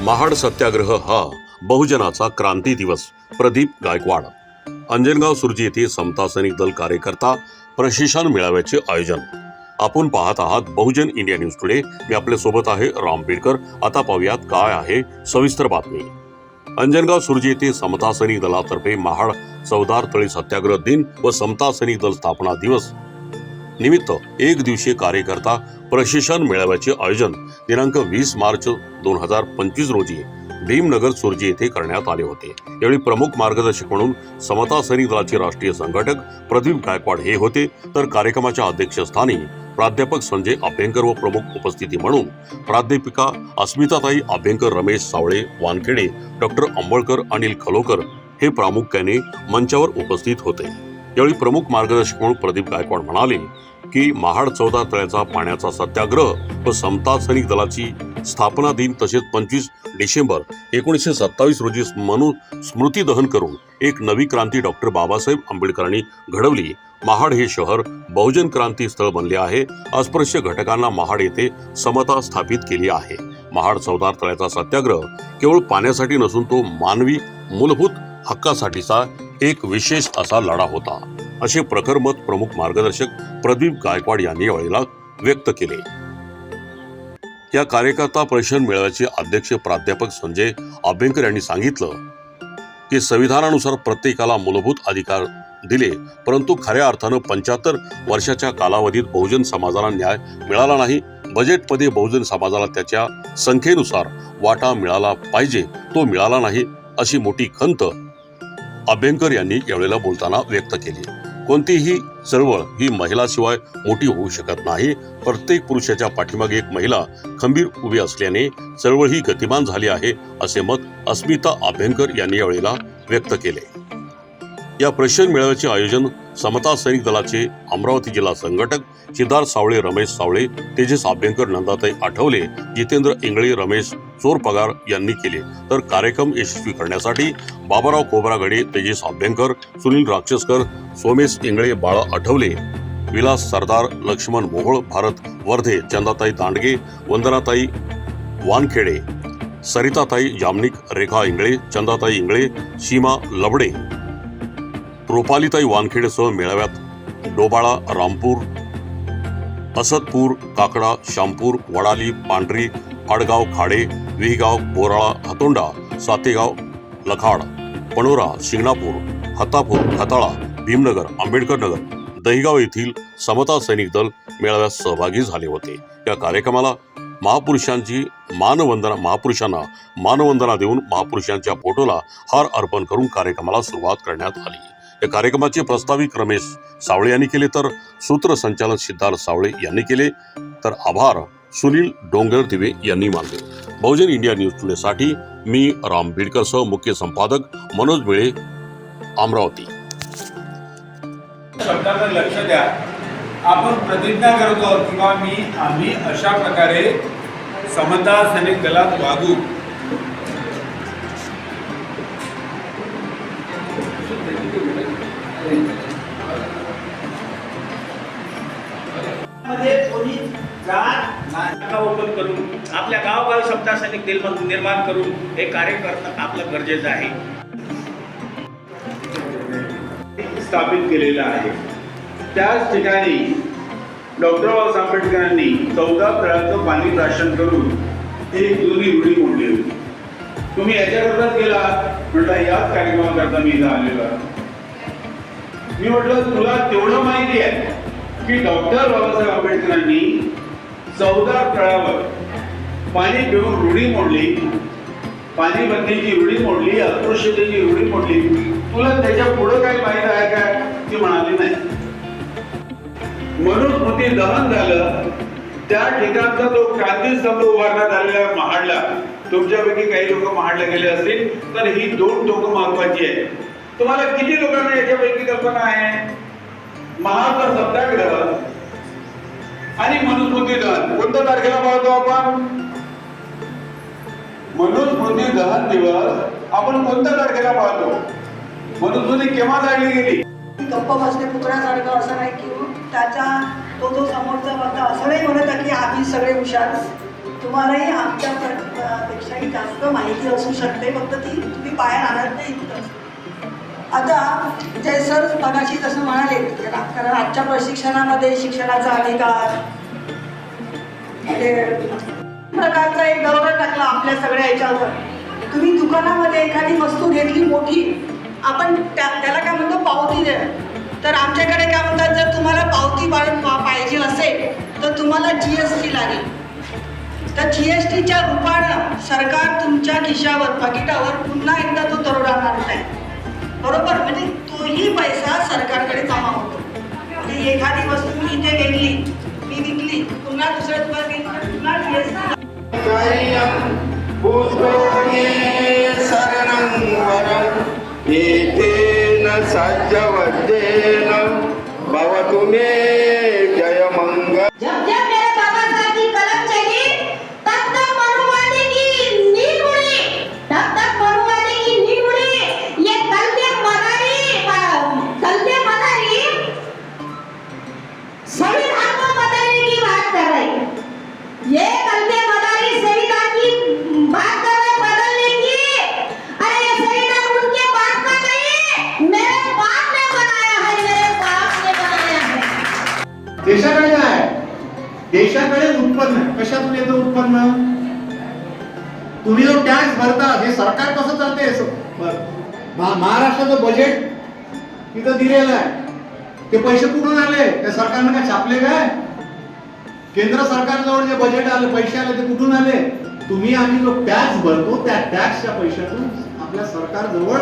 महाड सत्याग्रह हा बहुजनाचा क्रांती दिवस. प्रदीप गायकवाड. अंजनगाव सुर्जी येथे समता सैनिक दल कार्यकर्ता प्रशिक्षण मेळाव्याचे आयोजन. आपण पाहत आहात बहुजन इंडिया न्यूज टुडे. मी आपल्या सोबत आहे राम बीडकर. आता पाहूयात काय आहे सविस्तर बातमी. अंजनगाव सुर्जी येथे समता सैनिक दलातर्फे महाड चौदार तळी सत्याग्रह दिन व समता सैनिक दल स्थापना दिवस निमित्त एक दिवसीय कार्यकर्ता प्रशिक्षण मेळाव्याचे आयोजन दिनांक 20 मार्च 2025 रोजी भीमनगर सुर्जी येथे करण्यात आले होते. यावेळी प्रमुख मार्गदर्शक म्हणून समता सैनिक दलाचे राष्ट्रीय संघटक प्रदीप गायकवाड हे होते. तर कार्यक्रमाच्या अध्यक्षस्थानी प्राध्यापक संजय अभ्यंकर व प्रमुख उपस्थिती म्हणून प्राध्यापिका अस्मिताताई अभ्यंकर, रमेश सावळे वानखेडे, डॉक्टर अंबळकर, अनिल खलोकर हे प्रामुख्याने मंचावर उपस्थित होते. यावेळी प्रमुख मार्गदर्शक म्हणून प्रदीप गायकवाड म्हणाले की महाड 14 तळ्याचा पाण्याचा सत्याग्रह व समता सैनिक दलाची स्थापना दिन तसेच 25 डिसेंबर 1927 रोजी स्मृती दहन करून एक नवी क्रांती डॉक्टर बाबासाहेब आंबेडकरांनी घडवली. महाड हे शहर बहुजन क्रांती स्थळ बनले आहे. अस्पृश्य घटकांना महाड येथे समता स्थापित केली आहे. महाड 14 तळ्याचा सत्याग्रह केवळ पाण्यासाठी नसून तो मानवी मूलभूत हक्कासाठीचा एक विशेष असा लढा होता, असे प्रखर मत प्रमुख मार्गदर्शक प्रदीप गायकवाड यांनी यावेळेला व्यक्त केले. या कार्यकर्ता प्रशिक्षण मेळाव्याचे अध्यक्ष प्राध्यापक संजय अभ्यंकर यांनी सांगितलं की संविधानानुसार प्रत्येकाला मूलभूत अधिकार दिले, परंतु खऱ्या अर्थानं 75 वर्षाच्या कालावधीत बहुजन समाजाला न्याय मिळाला नाही. बजेटमध्ये बहुजन समाजाला त्याच्या संख्येनुसार वाटा मिळाला पाहिजे, तो मिळाला नाही, अशी मोठी खंत अभ्यंकर यांनी यावेळेला बोलताना व्यक्त केली. कोणतीही चळवळ ही महिलाशिवाय मोठी होऊ शकत नाही. प्रत्येक पुरुषाच्या पाठीमागे एक महिला खंबीर उभी असल्याने चळवळ ही गतिमान झाली आहे, असे मत अस्मिता अभ्यंकर यांनी यावेळेला व्यक्त केले. या प्रशिक्षण मेळाव्याचे आयोजन समता सैनिक दलाचे अमरावती जिल्हा संघटक सिद्धार्थ सावळे, रमेश सावळे, तेजस अभ्यंकर, नंदाताई आठवले, जितेंद्र इंगळे, रमेश चोरपगार यांनी केले. तर कार्यक्रम यशस्वी करण्यासाठी बाबाराव कोबरागडे, तेजस अभ्यंकर, सुनील राक्षसकर, सोमेश इंगळे, बाळा आठवले, विलास सरदार, लक्ष्मण मोहोळ, भारत वर्धे, चंदाताई दांडगे, वंदनाताई वानखेडे, सरिताताई जामनिक, रेखा इंगळे, चंदाताई इंगळे, सीमा लबडे, रुपालीताई वानखेडेसह मेळाव्यात डोबाळा, रामपूर, असदपूर, काकडा, शामपूर, वडाली, पांढरी, आडगाव, खाडे, विहीगाव, बोराळा, हातोंडा, सातेगाव, लखाड, पनोरा, शिंगणापूर, हत्तापूर, खताळा, भीमनगर, आंबेडकर नगर, दहिगाव येथील समता सैनिक दल मेळाव्यात सहभागी झाले होते. या कार्यक्रमाला महापुरुषांना मानवंदना देऊन महापुरुषांच्या फोटोला हार अर्पण करून कार्यक्रमाला सुरुवात करण्यात आली. या कार्यक्रमाचे प्रास्ताविक रमेश सावळे यांनी केले, तर सूत्रसंचालन सिद्धार्थ सावळे यांनी केले, तर आभार सुनील डोंगर दिवे यांनी मानले. बहुजन इंडिया न्यूज टुडे साठी मी राम बीडकर सह मुख्य संपादक मनोज मिळे, अमरावती. शब्दाकडे लक्ष द्या. आपण प्रतिज्ञा करतो किंवा आम्ही अशा प्रकारे समता सैनिक दलात वागू. ओपन करून आपल्या गावोगावी समता सैनिक दल निर्माण करून हे कार्य करणं आपलं गरजेचं आहे. स्थापित केलेलं आहे. त्याच ठिकाणी डॉक्टर बाबासाहेब आंबेडकरांनी 14 तळ्याचं पाणी राशन करून एक जुनी रूढी मोडली होती. तुम्ही याच्याकरताच गेला म्हटलं, याच कार्यक्रमाकरता मी इथं आलेलो. मी म्हटलं तुला तेवढं माहिती आहे की डॉक्टर बाबासाहेब आंबेडकरांनी 14 तळ्यावर पाणी पिऊन रूढी मोडली, पाणी बंदीची रूढी मोडली, अस्पृश्यतेची रूढी मोडली. तुला त्याच्या पुढे काही माहित आहे काय? ती म्हणाली नाही. म्हणून स्मृती दहन झालं. त्या ठिकाणचा तो क्रांतीस्तंभ उभारण्यात आलेला महाडला. तुमच्यापैकी काही लोक महाडला गेले असतील, तर ही 2 टोकं महत्वाची आहेत. तुम्हाला किती लोकांना याच्यापैकी कल्पना आहे? महाड सत्याग्रह आणि मनुस्मृती दहन कोणत्या तारखेला पाळतो आपण? मनुस्मृती दहन दिवस आपण कोणत्या तारखेला पाळतो? मनुस्मृती केव्हा जाळली गेली? गप्प बसणे पुतळ्यासारखं असं नाही की त्याचा तो जो समोरचा बघता असं नाही म्हणत की आम्ही सगळे हुशार तुम्हालाही आमच्या पेक्षाही जास्त माहिती असू शकते, फक्त ती तुम्ही बाहेर आणत नाही इतकं. आता जय सर मगाशी तसं म्हणाले, कारण आजच्या प्रशिक्षणामध्ये शिक्षणाचा अधिकार प्रकारचा एक दरोडा टाकला आपल्या सगळ्या याच्यावर. तुम्ही दुकानामध्ये एखादी वस्तू घेतली मोठी, आपण त्याला काय म्हणतो पावती द्या. तर आमच्याकडे काय म्हणतात, जर तुम्हाला पावती पाहिजे असेल तर तुम्हाला GST लागेल. तर GSTच्या रूपानं सरकार तुमच्या खिशावर पाकिटावर पुन्हा एकदा तो दरोडा मारत आहे. बरोबर, म्हणजे तोही पैसा सरकारकडे जमा होतो. म्हणजे एखादी वस्तू मी इथे घेतली, मी विकली, पुन्हा दुसऱ्या दुकानात गेली तर पुन्हा GST. भवतु मे जय मंगल. जब जब मेरे बाबा साहब की कलम चली, तब तक मनुवादी की नींद उड़ी, तब तक मनुवादी की नींद उड़ी. ये कलते मदारी संविधान को बदलने की बात कर रहे हैं. ये कलते मदारी संविधान की बात कर रहे, बदलने की. अरे ये संविधान उनके बाप का नहीं, मेरे बाप ने बनाया है, मेरे बाप ने बनाया है. देशाकडे काय आहे? देशाकडे उत्पन्न आहे. कशातून येतं उत्पन्न? तुम्ही जो टॅक्स भरता, हे सरकार कसं चालते? महाराष्ट्राचं बजेट तिथं दिलेलं आहे. ते पैसे कुठून आले? त्या सरकारने काय छापले काय? केंद्र सरकारजवळ जे बजेट आले, पैसे आले, ते कुठून आले? तुम्ही आम्ही जो टॅक्स भरतो त्या टॅक्सच्या पैशातून आपल्या सरकारजवळ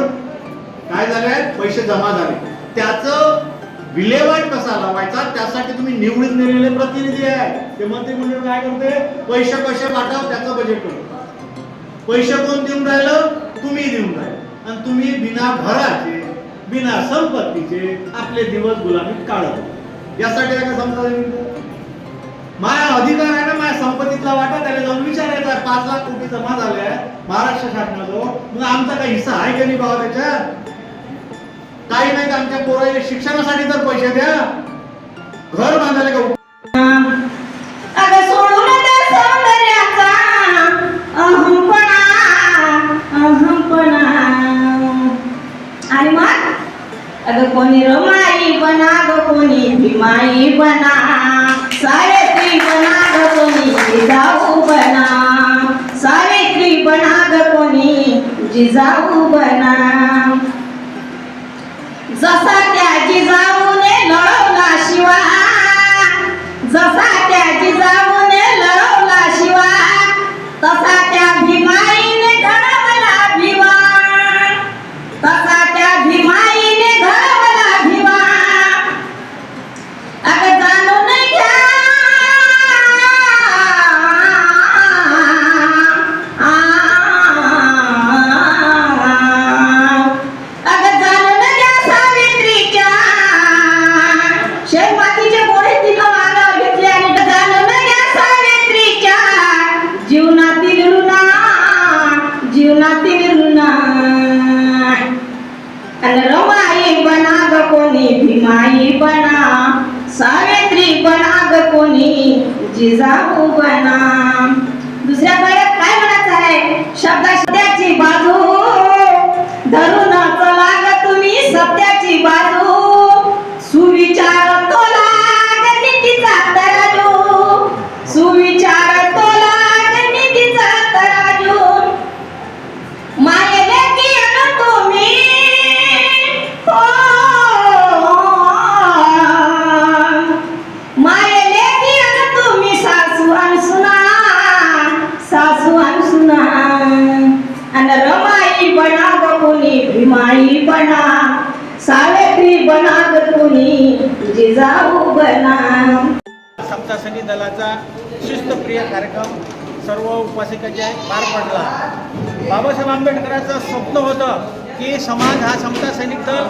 काय झाले? पैसे जमा झाले. त्याचं विल्हेवाट कसा लावायचा, त्यासाठी तुम्ही निवडून दिलेले प्रतिनिधी आहे. ते मंत्रिमंडळ काय करते? पैसे कसे वाटाव त्याचं बजेट करतो. पैसे कोण देऊन राहिलं? तुम्ही देऊन राहिले. आणि तुम्ही बिना घराचे, बिना संपत्तीचे आपले दिवस गुलामीत काढत. यासाठी काय समजा, माझा अधिकार आहे ना, माझ्या संपत्तीतला वाटा त्याला जाऊन विचारायचा. 5 लाख कोटी जमा झाले महाराष्ट्र शासनाजवळ, मग आमचा काही हिस्सा आहे का नाही बाबा त्याच्यात? काही नाही. आमच्या पोराला शिक्षणासाठी तर पैसे द्या, घर बांधायला का? अगं सोडून दे सौंदर्याचा अहंपणा, अहंपणा. आणि मग अगं कोणी रमाई बना, ग कोणी भीमाई बना, सावित्री बना, ग कोणी जिजाऊ बना, सावित्री बना, ग कोणी जिजाऊ बना. जसा त्या जिजाऊने लढवला शिवा, जसा त्या जिजाऊने लढवला शिवा, तसा त्या भीमाईने घडवला भिवा, तसा त्या भीमाईने घडवला भिवा. अगं जाणून घ्या, अगं जाणून घ्या सावित्रीच्या शेमातीचे गोळे तिनं मागावर घेतले. आणि जाणून घ्या सावित्रीच्या जीवनातील ऋणा, जीवनातील ऋणा. आणि रमाई बना, ग कोणी भीमाई बना, सावित्री बना, ग कोणी जिजाऊ बना. दुसऱ्या गळ्यात काय म्हणायचं आहे? शब्दाची बाजू धरून चला ग तुम्ही सत्याची बाजू. सुविचार तोला ग नीतीचा तराजू, सुविचार तोला ग नीतीचा तराजू. मायेले की अन तुम्ही हो, मायेले की अन तुम्ही सासू आणि सुना, सासू आणि सुना. आणि रमाई बना, ग कोणी भीमाई बना, सावित्री बना, ग कोणी जिजाऊ बना. समता सैनिक दलाचा शिस्तप्रिय कार्यक्रम सर्व उपासकांच्या पार पडला. बाबासाहेब आंबेडकरांचं स्वप्न होतं की समाज हा समता सैनिक दल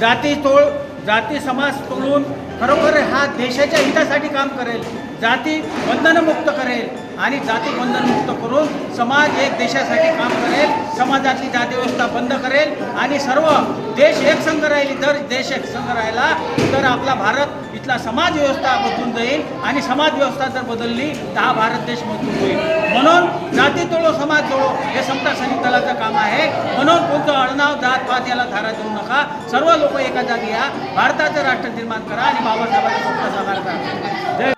जातीतोड जाती समाज तोडून खरोखर हा देशाच्या हितासाठी काम करेल, जाती बंधनमुक्त करेल आणि जाती बंधनमुक्त करून समाज एक देशासाठी काम करेल, समाजातली जाती व्यवस्था बंद करेल आणि सर्व देश एकसंघ राहिली, तर देश एकसंघ राहिला तर आपला भारत इथला समाज व्यवस्था बदलून जाईल आणि समाज व्यवस्था जर बदलली तर हा भारत देश मजबूत होईल. म्हणून जाती तोडो समाज जोडो हे समता सैनिक दलाचं काम आहे. म्हणून कोणतं अळनाव जात पात याला धारा देऊ नका. सर्व लोक एका जागी या, भारताचं राष्ट्र निर्माण करा आणि बाबासाहेबांचं स्वप्न साकार करा. जय